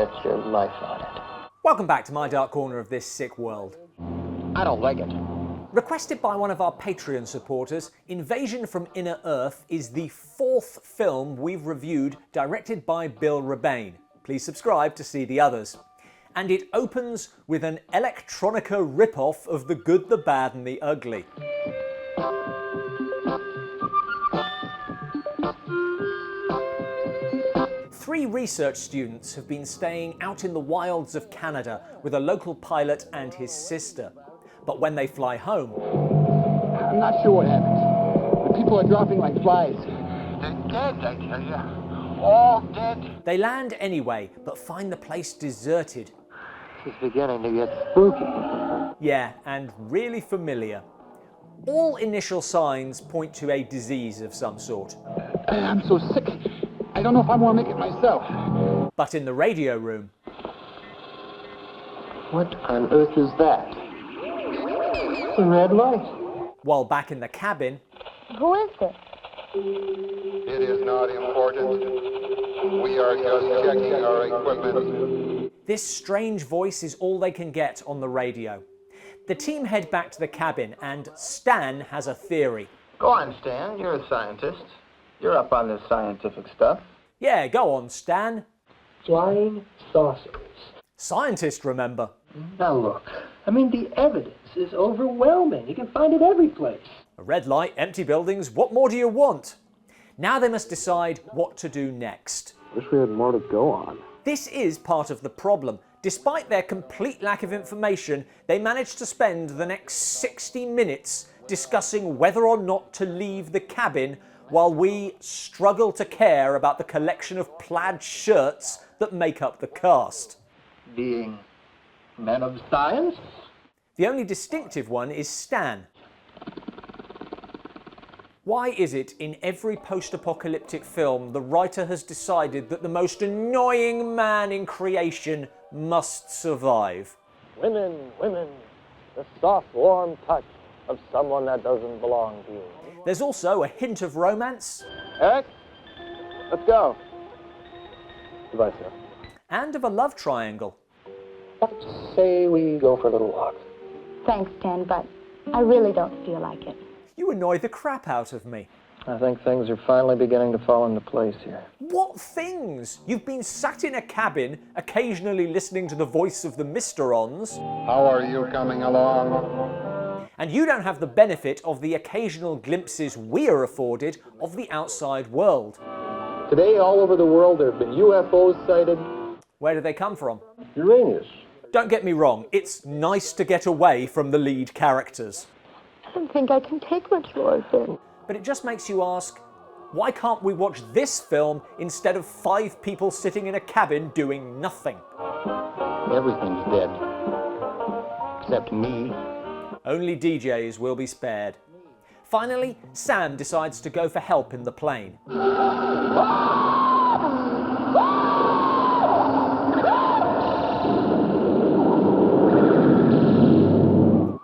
bet your life on it. Welcome back to my dark corner of this sick world. I don't like it. Requested by one of our Patreon supporters, Invasion from Inner Earth is the 4th film we've reviewed directed by Bill Rebane. Please subscribe to see the others. And it opens with an electronica rip-off of The Good, the Bad and the Ugly. Three research students have been staying out in the wilds of Canada with a local pilot and his sister. But when they fly home... I'm not sure what happened. The people are dropping like flies. They're dead, I tell you. All dead. They land anyway, but find the place deserted. It's beginning to get spooky. Yeah, and really familiar. All initial signs point to a disease of some sort. I'm so sick. I don't know if I want to make it myself. But in the radio room... What on earth is that? A red light. While back in the cabin... Who is this? It is not important. We are just checking our equipment. This strange voice is all they can get on the radio. The team head back to the cabin and Stan has a theory. Go on, Stan. You're a scientist. You're up on this scientific stuff. Yeah, go on, Stan. Flying saucers. Scientist, remember. Now look, I mean the evidence is overwhelming. You can find it every place. A red light, empty buildings, what more do you want? Now they must decide what to do next. Wish we had more to go on. This is part of the problem. Despite their complete lack of information, they managed to spend the next 60 minutes discussing whether or not to leave the cabin while we struggle to care about the collection of plaid shirts that make up the cast. Being men of science? The only distinctive one is Stan. Why is it in every post-apocalyptic film the writer has decided that the most annoying man in creation must survive? Women, women, the soft, warm touch of someone that doesn't belong to you. There's also a hint of romance. Eric, let's go. Goodbye, sir. And of a love triangle. Let's say we go for a little walk. Thanks, Stan, but I really don't feel like it. You annoy the crap out of me. I think things are finally beginning to fall into place here. What things? You've been sat in a cabin, occasionally listening to the voice of the Mr-Ons. How are you coming along? And you don't have the benefit of the occasional glimpses we're afforded of the outside world. Today, all over the world, there have been UFOs sighted. Where do they come from? Uranus. Don't get me wrong, it's nice to get away from the lead characters. I don't think I can take much more, Ben. But it just makes you ask, why can't we watch this film instead of 5 people sitting in a cabin doing nothing? Everything's dead. Except me. Only DJs will be spared. Finally, Sam decides to go for help in the plane.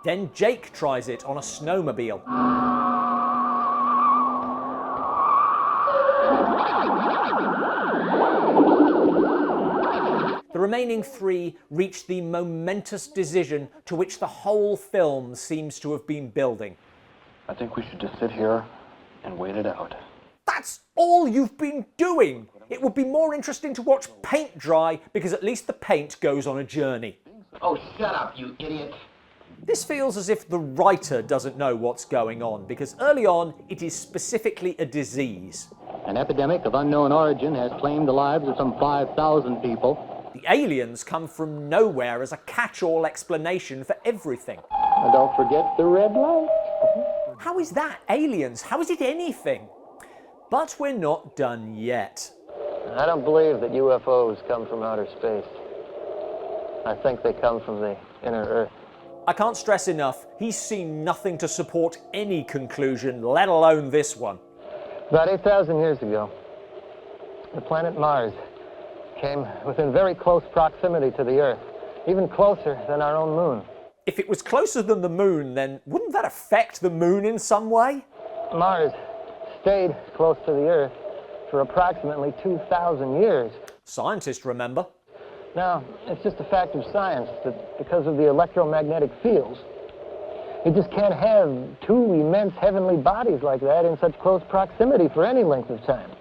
Then Jake tries it on a snowmobile. The remaining 3 reach the momentous decision to which the whole film seems to have been building. I think we should just sit here and wait it out. That's all you've been doing! It would be more interesting to watch paint dry because at least the paint goes on a journey. Oh, shut up, you idiot. This feels as if the writer doesn't know what's going on because early on it is specifically a disease. An epidemic of unknown origin has claimed the lives of some 5,000 people. The aliens come from nowhere as a catch-all explanation for everything. And don't forget the red light. How is that aliens? How is it anything? But we're not done yet. I don't believe that UFOs come from outer space. I think they come from the inner Earth. I can't stress enough, he's seen nothing to support any conclusion, let alone this one. About 8,000 years ago, the planet Mars came within very close proximity to the Earth, even closer than our own moon. If it was closer than the moon, then wouldn't that affect the moon in some way? Mars stayed close to the Earth for approximately 2,000 years. Scientists remember. Now, it's just a fact of science that because of the electromagnetic fields, you just can't have two immense heavenly bodies like that in such close proximity for any length of time.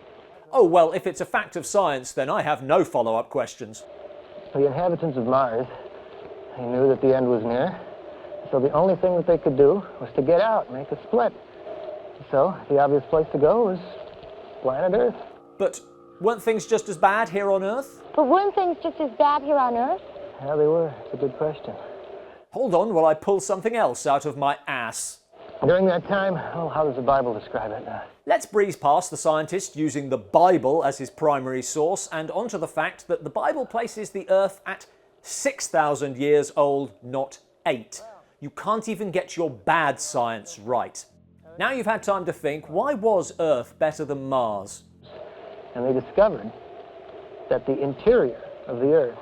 Oh, well, if it's a fact of science, then I have no follow-up questions. The inhabitants of Mars, they knew that the end was near, so the only thing that they could do was to get out, make a split. So the obvious place to go was planet Earth. But weren't things just as bad here on Earth? But weren't things just as bad here on Earth? Yeah, they were. It's a good question. Hold on while I pull something else out of my ass. During that time, oh, how does the Bible describe it? Let's breeze past the scientist using the Bible as his primary source and onto the fact that the Bible places the Earth at 6,000 years old, not 8. You can't even get your bad science right. Now you've had time to think, why was Earth better than Mars? And they discovered that the interior of the Earth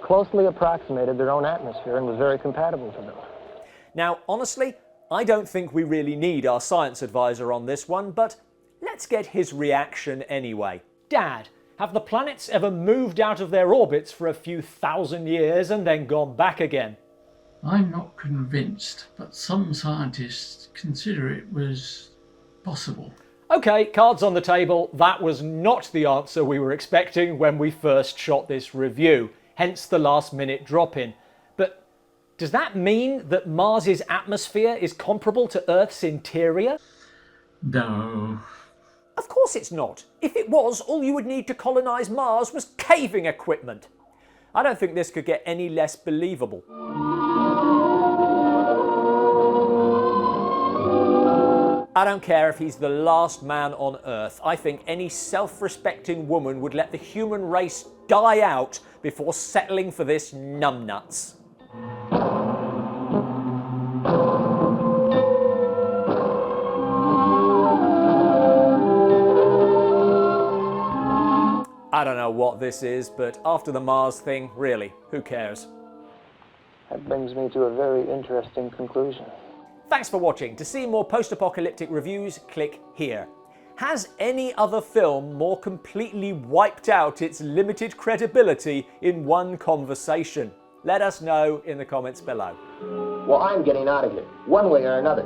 closely approximated their own atmosphere and was very compatible to them. Now, honestly, I don't think we really need our science advisor on this one, but let's get his reaction anyway. Dad, have the planets ever moved out of their orbits for a few thousand years and then gone back again? I'm not convinced, but some scientists consider it was possible. Okay, cards on the table. That was not the answer we were expecting when we first shot this review, hence the last-minute drop-in. But does that mean that Mars's atmosphere is comparable to Earth's interior? No. Of course it's not. If it was, all you would need to colonise Mars was caving equipment. I don't think this could get any less believable. I don't care if he's the last man on Earth. I think any self-respecting woman would let the human race die out before settling for this numbnuts. I don't know what this is, but after the Mars thing, really, who cares? That brings me to a very interesting conclusion. Thanks for watching. To see more post-apocalyptic reviews, click here. Has any other film more completely wiped out its limited credibility in one conversation? Let us know in the comments below. Well, I'm getting out of here, one way or another.